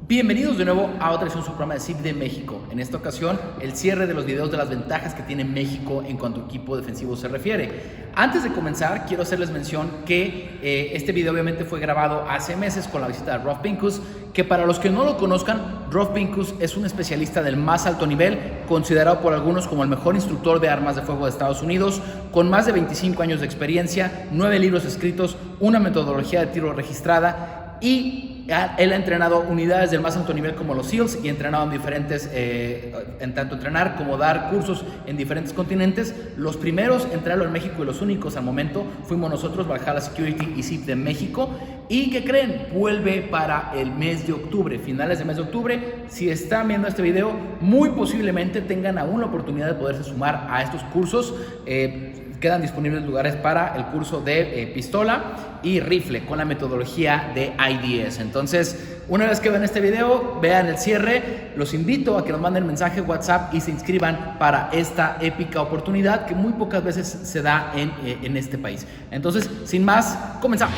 Bienvenidos de nuevo a otra edición de su programa de Sipde México. En esta ocasión, el cierre de los videos de las ventajas que tiene México en cuanto a equipo defensivo se refiere. Antes de comenzar, quiero hacerles mención que este video obviamente fue grabado hace meses con la visita de Rolf Pincus, que para los que no lo conozcan, Rolf Pincus es un especialista del más alto nivel, considerado por algunos como el mejor instructor de armas de fuego de Estados Unidos, con más de 25 años de experiencia, 9 libros escritos, una metodología de tiro registrada y él ha entrenado unidades del más alto nivel como los SEALs y ha entrenado en diferentes, en tanto entrenar como dar cursos en diferentes continentes. Los primeros en traerlo en México y los únicos al momento fuimos nosotros, Valhalla Security y Sipde México. ¿Y qué creen? Vuelve para el mes de octubre, finales del mes de octubre. Si están viendo este video, muy posiblemente tengan aún la oportunidad de poderse sumar a estos cursos. Quedan disponibles lugares para el curso de pistola y rifle con la metodología de I.10. Entonces, una vez que vean este video, vean el cierre. Los invito a que nos manden mensaje WhatsApp y se inscriban para esta épica oportunidad que muy pocas veces se da en este país. Entonces, sin más, comenzamos.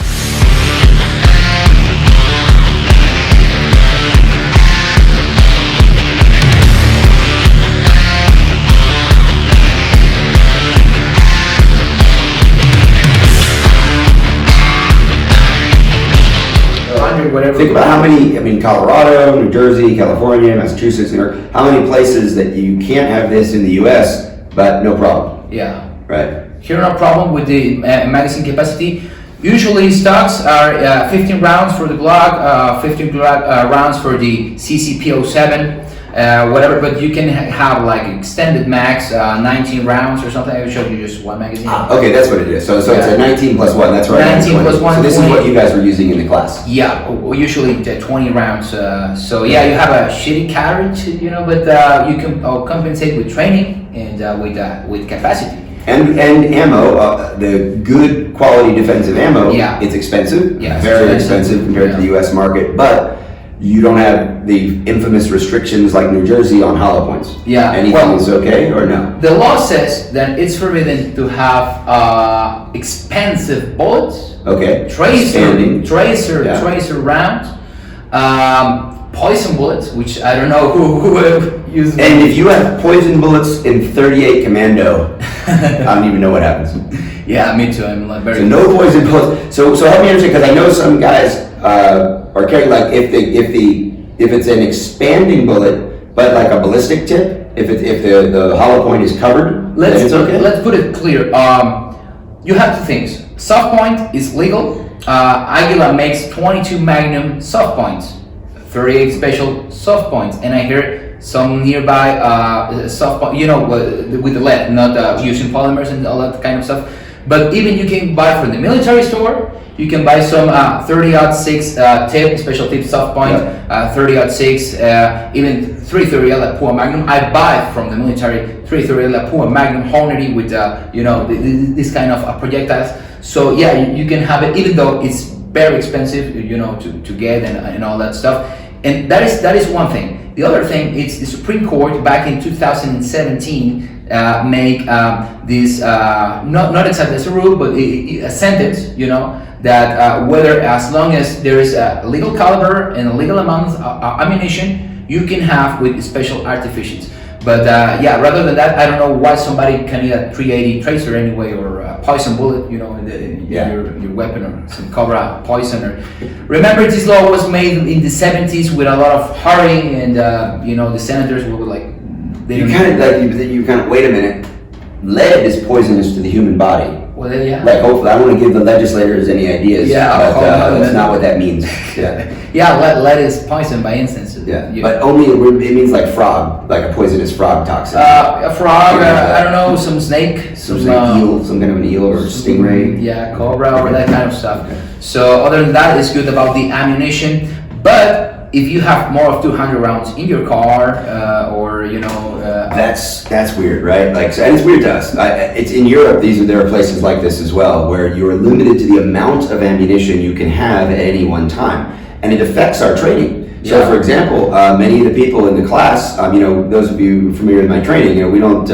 Think about how many, Colorado, New Jersey, California, Massachusetts, New York, how many places that you can't have this in the US, but no problem. Yeah. Right. Here, no problem with the magazine capacity. Usually stocks are 15 rounds for the Glock, 15 rounds for the CCP07, whatever, but you can have like extended max, 19 rounds or something. I will show you just one magazine. Okay, that's what it is. So it's a 19 plus 1, that's right. 19 plus 1. So this 20. Is what you guys were using in the class? Yeah, usually 20 rounds. So yeah, you have a shitty carriage, but you can compensate with training and with capacity. And ammo, the good quality defensive ammo, it's expensive, very expensive compared to the US market, but you don't have the infamous restrictions like New Jersey on hollow points. Yeah. Anything is okay or no? The law says that it's forbidden to have expensive bullets, tracer rounds, poison bullets, which I don't know who uses. And if you have poison bullets in 38 Commando, I don't even know what happens. Yeah, me too. I'm like very. So no poison bullets. So help me understand, because I know some guys are carrying, like, if it's an expanding bullet, but like a ballistic tip, if the hollow point is covered, then it's okay. Let's put it clear. You have two things. Soft point is legal. Aguila makes 22 Magnum soft points, 38 special soft points, and I hear some nearby soft point, with the lead, not using polymers and all that kind of stuff. But even you can buy from the military store. You can buy some 30-06 tip, special tip soft point, 30-06, even 330 La Pua Magnum. I buy from the military 330 La Pua Magnum Hornady with this kind of projectiles. So yeah, you can have it, even though it's very expensive, to get and all that stuff. And that is one thing. The other thing is the Supreme Court back in 2017 make this not exactly as a rule, but a sentence, that whether, as long as there is a legal caliber and a legal amount of ammunition, you can have with special artificers. But rather than that, I don't know why somebody can need a 380 tracer anyway, or a poison bullet, your weapon, or some Cobra poison. Or remember, this law was made in the 70s with a lot of hurrying, and the senators were like, you kind of wait a minute. Lead is poisonous to the human body. Well, yeah. Like, hopefully, I don't want to give the legislators any ideas. Yeah, but that's not what that means. Yeah. Yeah, lead is poison by instance. But only it means like frog, like a poisonous frog toxin. A frog, I don't know, some snake, some eel, some kind of an eel or stingray. Yeah, cobra or that kind of stuff. Okay. So other than that, it's good about the ammunition. But if you have more of 200 rounds in your car, that's weird, right? Like, and it's weird to us. It's in Europe. There are places like this as well, where you are limited to the amount of ammunition you can have at any one time, and it affects our training. So, for example, many of the people in the class, those of you familiar with my training, we don't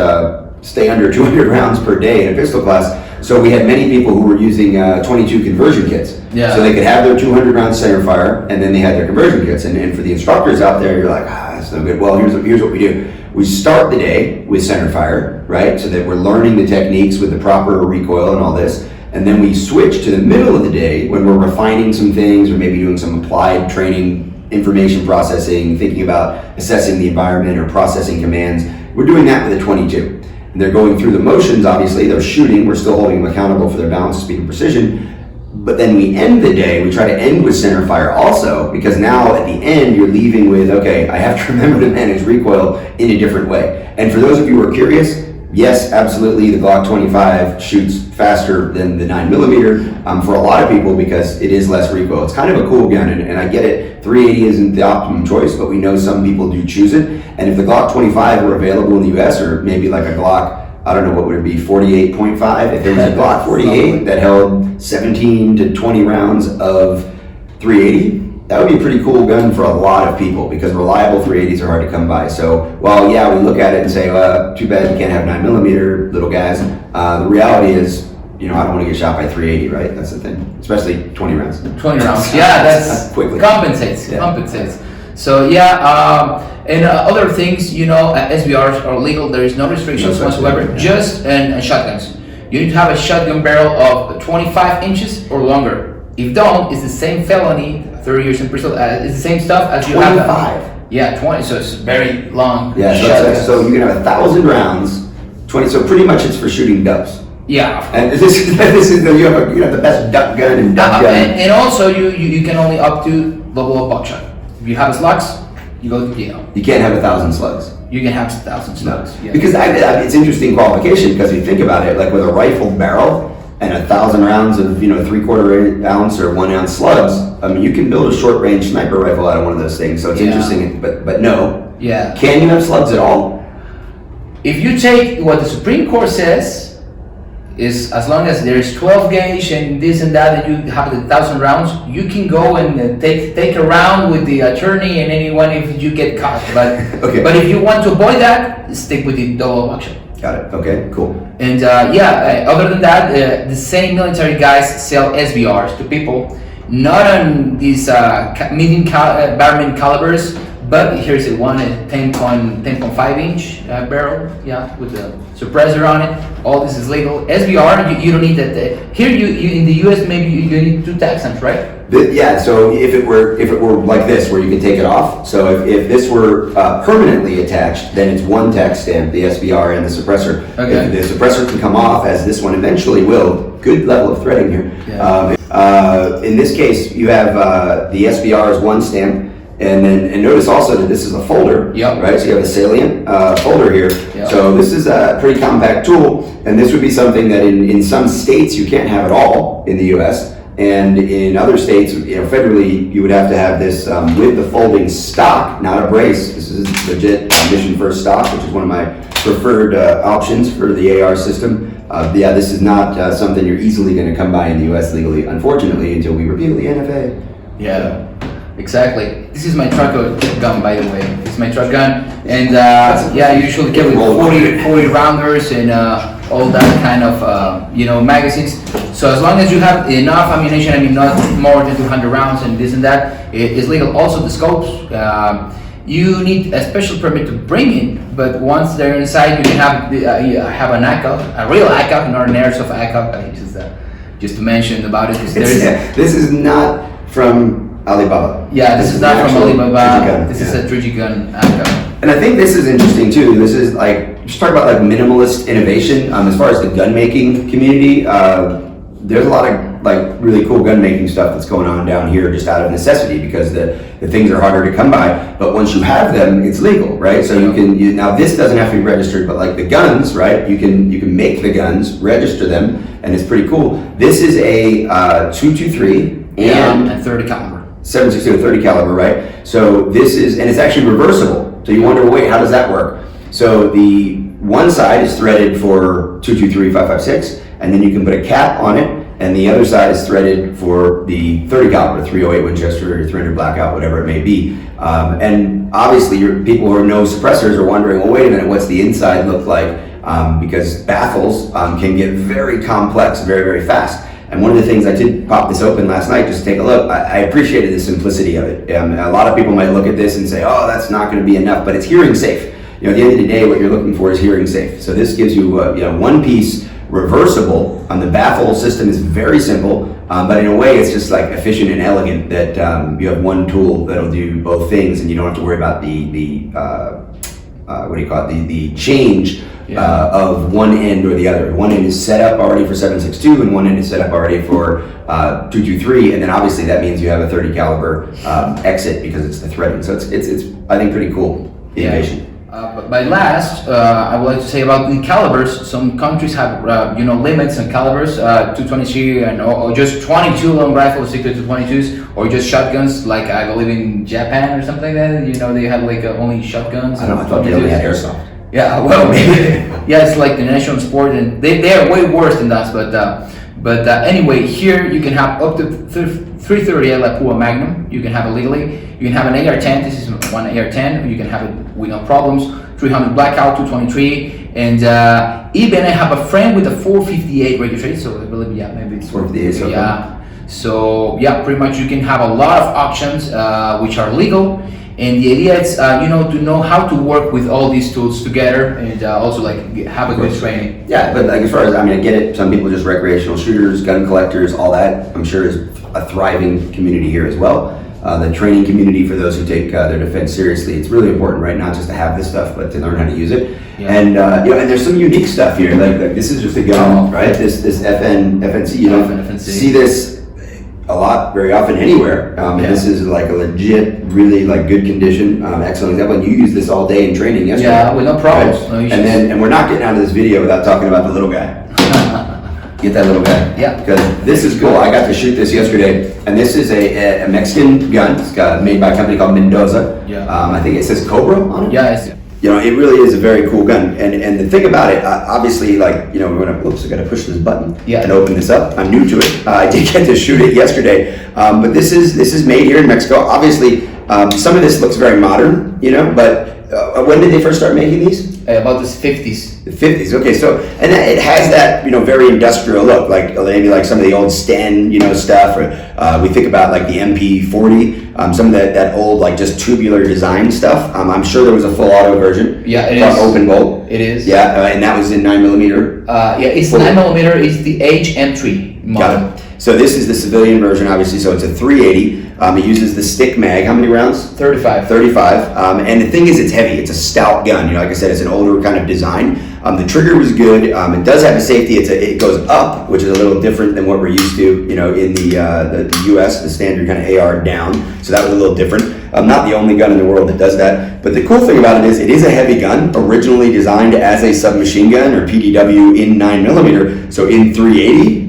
stay under 200 rounds per day in a pistol class. So we had many people who were using 22 conversion kits. Yeah. So they could have their 200 round center fire, and then they had their conversion kits. And for the instructors out there, you're like, that's no good. Well, here's what we do. We start the day with center fire, right? So that we're learning the techniques with the proper recoil and all this. And then we switch to the middle of the day when we're refining some things or maybe doing some applied training, information processing, thinking about assessing the environment or processing commands. We're doing that with a 22. And they're going through the motions, obviously. They're shooting. We're still holding them accountable for their balance, speed, and precision. But then we end the day, we try to end with center fire also, because now at the end you're leaving with, okay, I have to remember to manage recoil in a different way. And for those of you who are curious, yes, absolutely, the Glock 25 shoots faster than the 9mm for a lot of people because it is less recoil. It's kind of a cool gun, and I get it, 380 isn't the optimum choice, but we know some people do choose it. And if the Glock 25 were available in the US, or maybe like a Glock, I don't know, what would it be, 48.5? If there was a Glock 48 that held 17 to 20 rounds of 380, that would be a pretty cool gun for a lot of people because reliable 380s are hard to come by. So while, yeah, we look at it and say, too bad you can't have 9mm, little guys, the reality is, I don't want to get shot by 380, right? That's the thing, especially 20 rounds. 20 rounds, yeah, that's quickly. Compensates. So yeah, and other things, SBRs are legal. There is no restrictions whatsoever. Yeah. Just and shotguns. You need to have a shotgun barrel of 25 inches or longer. If don't, it's the same felony, 30 years in prison. It's the same stuff as you 25. have. Yeah, 20. So it's very long. Yeah, so you can have 1,000 rounds, 20. So pretty much it's for shooting doves. Yeah. And this is you have the best duck gun and duck gun. And also you can only up to level of buckshot. If you have slugs, you go to jail. You can't have 1,000 slugs. You can have 1,000 slugs. No. Yeah. Because it's interesting qualification because if you think about it, like with a rifled barrel and 1,000 rounds of 3/4 ounce or 1 ounce slugs, I mean you can build a short range sniper rifle out of one of those things. So it's interesting, but no. Yeah. Can you have slugs at all? If you take what the Supreme Court says, is as long as there's 12 gauge and this and that, and you have the 1,000 rounds, you can go and take a round with the attorney and anyone if you get caught. But okay. But if you want to avoid that, stick with the double action. Got it. Okay. Cool. And other than that, the same military guys sell SBRs to people, not on these medium barrel calibers. But here's a 10.5 inch barrel, with the suppressor on it. All this is legal. SBR, you don't need that. Here, you in the US, maybe you need 2 tax stamps, right? So if it were like this, where you can take it off. So if this were permanently attached, then it's 1 tax stamp, the SBR and the suppressor. Okay. If the suppressor can come off, as this one eventually will. Good level of threading here. Yeah. In this case, you have the SBR is 1 stamp. And notice also that this is a folder, right? So you have a salient folder here. Yep. So this is a pretty compact tool, and this would be something that in some states you can't have at all in the U.S. And in other states, federally, you would have to have this with the folding stock, not a brace. This is legit mission first stock, which is one of my preferred options for the AR system. This is not something you're easily going to come by in the U.S. legally, unfortunately, until we repeal the NFA. Yeah. Exactly. This is my truck gun, by the way. It's my truck gun, and you usually get with 40 rounders and all that kind of magazines. So as long as you have enough ammunition, not more than 200 rounds and this and that, it is legal. Also the scopes, you need a special permit to bring in, but once they're inside, you can have an ACA, a real ACA, not an airsoft ACA. Just to mention about it, this is not from Alibaba. Yeah, this is not from Alibaba. This is a 3G gun. And I think this is interesting too. This is just talk about minimalist innovation. As far as the gun making community, there's a lot of really cool gun making stuff that's going on down here just out of necessity because the things are harder to come by. But once you have them, it's legal, right? So you can now this doesn't have to be registered, but the guns, right? You can make the guns, register them, and it's pretty cool. This is a 223 and a 30 caliber. 7.62 30 caliber, right? So this is, and it's actually reversible. So you wonder, wait, how does that work? So the one side is threaded for 223 5.56, and then you can put a cap on it, and the other side is threaded for the 30 caliber, 308 Winchester or 300 Blackout, whatever it may be. And obviously, people who know suppressors are wondering, well, wait a minute, what's the inside look like? because baffles can get very complex very, very fast. And one of the things, I did pop this open last night just to take a look. I appreciated the simplicity of it. A lot of people might look at this and say, oh, that's not going to be enough, but it's hearing safe. At the end of the day, what you're looking for is hearing safe. So this gives you, one piece, reversible. The baffle system is very simple, but in a way it's just like efficient and elegant that you have one tool that'll do both things, and you don't have to worry about the change of one end or the other. One end is set up already for 7.62, and one end is set up already for 223, and then obviously that means you have a 30 caliber exit because it's the threading. So it's I think pretty cool innovation. But by last, I would like to say about the calibers. Some countries have limits on calibers, 223 or just 22 long rifles stick to 22s, or just shotguns, like I believe in Japan or something like that. They have like only shotguns. I don't know. I thought they only had airsoft. Yeah, well, maybe. Yeah, it's like the national sport, and they are way worse than us. But anyway, here you can have up to 330 La Pua Magnum. You can have it legally. You can have an AR-10. This is one AR-10. You can have it with no problems. 300 Blackout, 223, and even I have a friend with a 458 registration. So I believe, maybe it's 458. Yeah. So pretty much you can have a lot of options which are legal. And the idea is, to know how to work with all these tools together, and also like have a good training. Yeah, but like as far as I get it. Some people just recreational shooters, gun collectors, all that. I'm sure is a thriving community here as well. The training community for those who take their defense seriously. It's really important, right? Not just to have this stuff, but to learn how to use it. Yeah. And and there's some unique stuff here. Like this is just a gun, right? This FNC. You don't see this a lot, very often anywhere. And this is like a legit, really like good condition, excellent example. And you use this all day in training yesterday. Yeah, with no problems. Right? No, and we're not getting out of this video without talking about the little guy. Get that little guy. Yeah. Because this is cool. I got to shoot this yesterday, and this is a Mexican gun. It's made by a company called Mendoza. Yeah. I think it says Cobra on it. Yeah. It really is a very cool gun. And the thing about it, obviously, like, I got to push this button and open this up. I'm new to it. I did get to shoot it yesterday. But this is made here in Mexico. Obviously, some of this looks very modern, but when did they first start making these? About the 50s. The 50s, okay. So, and it has that, very industrial look, like maybe like some of the old Sten, stuff, or we think about like the MP40, some of that old like just tubular design stuff. I'm sure there was a full auto version. Yeah, it is. Open bolt. It is. Yeah, and that was in 9mm. It's 9mm. It's the HM3 model. Got it. So this is the civilian version, obviously. So it's a 380. It uses the stick mag. How many rounds? 35. 35. And the thing is, it's heavy. It's a stout gun. Like I said, it's an older kind of design. The trigger was good. It does have a safety. It goes up, which is a little different than what we're used to. In the U.S., the standard kind of AR down. So that was a little different. Not the only gun in the world that does that. But the cool thing about it is a heavy gun, originally designed as a submachine gun or PDW in 9mm. So in 380.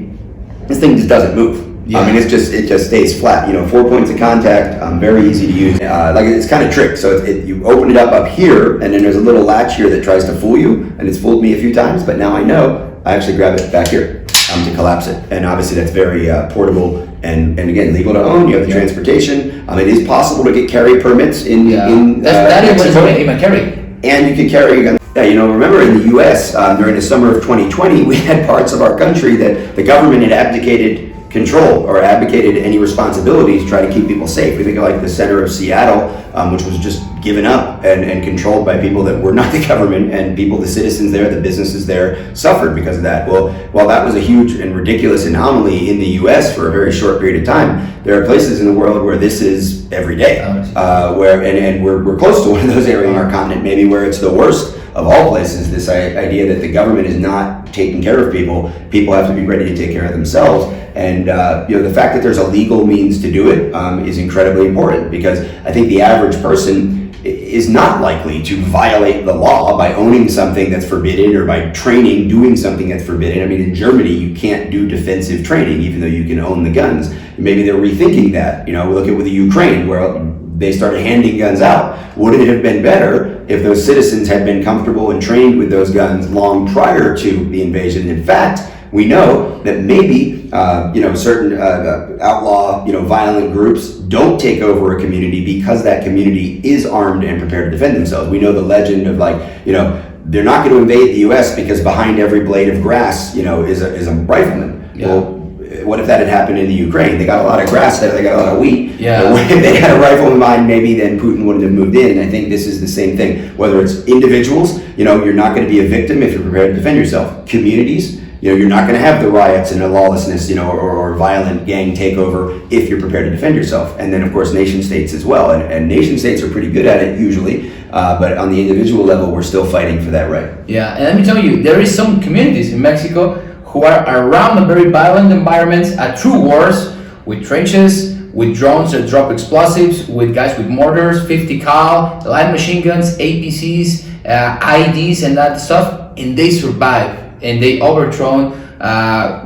This thing just doesn't move. Yeah. It just stays flat. 4 points of contact, very easy to use. It's kind of tricked. So you open it up here, and then there's a little latch here that tries to fool you, and it's fooled me a few times. But now I know. I actually grab it back here to collapse it, and obviously that's very portable and again legal to own. You have the transportation. It is possible to get carry permits in that is even carry. And you can carry a gun. Yeah, remember in the U.S. During the summer of 2020, we had parts of our country that the government had abdicated control or abdicated any responsibility to try to keep people safe. We think of like the center of Seattle, which was just given up and controlled by people that were not the government, and the citizens there, the businesses there suffered because of that. Well, while that was a huge and ridiculous anomaly in the U.S. for a very short period of time, there are places in the world where this is every day, we're close to one of those areas on our continent, maybe where it's the worst of all places, this idea that the government is not taking care of people. People have to be ready to take care of themselves. And the fact that there's a legal means to do it is incredibly important, because I think the average person is not likely to violate the law by owning something that's forbidden or by doing something that's forbidden. In Germany, you can't do defensive training, even though you can own the guns. Maybe they're rethinking that. We look at with the Ukraine, where they started handing guns out. Wouldn't it have been better if those citizens had been comfortable and trained with those guns long prior to the invasion? In fact, we know that maybe certain outlaw violent groups don't take over a community because that community is armed and prepared to defend themselves. We know the legend of they're not going to invade the U.S. because behind every blade of grass, is a rifleman. Yeah. Well, what if that had happened in the Ukraine? They got a lot of grass there, they got a lot of wheat. Yeah. If they had a rifleman behind, maybe then Putin wouldn't have moved in. And I think this is the same thing. Whether it's individuals, you're not going to be a victim if you're prepared to defend yourself. Communities, you're not going to have the riots and the lawlessness, or violent gang takeover if you're prepared to defend yourself. And then, of course, nation states as well. And nation states are pretty good at it usually, but on the individual level, we're still fighting for that right. Yeah, and let me tell you, there is some communities in Mexico who are around a very violent environments at true wars with trenches, with drones that drop explosives, with guys with mortars, 50 cal, light machine guns, APCs, IEDs, and that stuff, and they survive. And they overthrown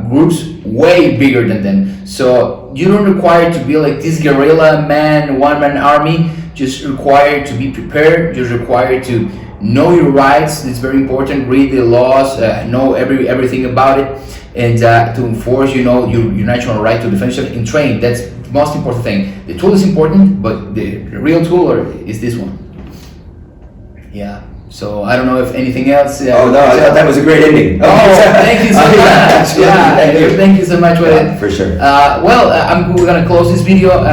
groups way bigger than them. So you don't require to be like this guerrilla man, one-man army. Just required to be prepared. Just required to know your rights. It's very important. Read the laws. Know everything about it, and to enforce, your natural right to defend yourself and train. That's the most important thing. The tool is important, but the real tool is this one. Yeah. So I don't know if anything else. Oh no, I thought that was a great ending. Oh, thank you so much. Yeah, thank you so much for it. For sure. We're gonna close this video.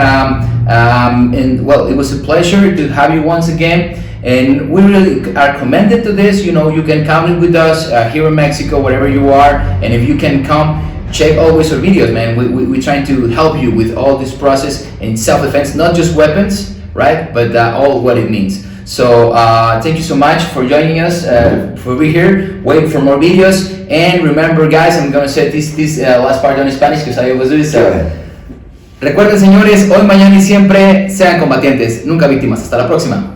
And well, it was a pleasure to have you once again. And we really are commended to this. You can come with us here in Mexico, wherever you are. And if you can come, check always our videos, man. We're trying to help you with all this process in self-defense, not just weapons, right? But all what it means. So thank you so much for joining us, for being here, waiting for more videos. And remember, guys, I'm going to say this last part in Spanish because I was doing this. Recuerden, señores, hoy, mañana y siempre sean combatientes, nunca víctimas. Hasta la próxima.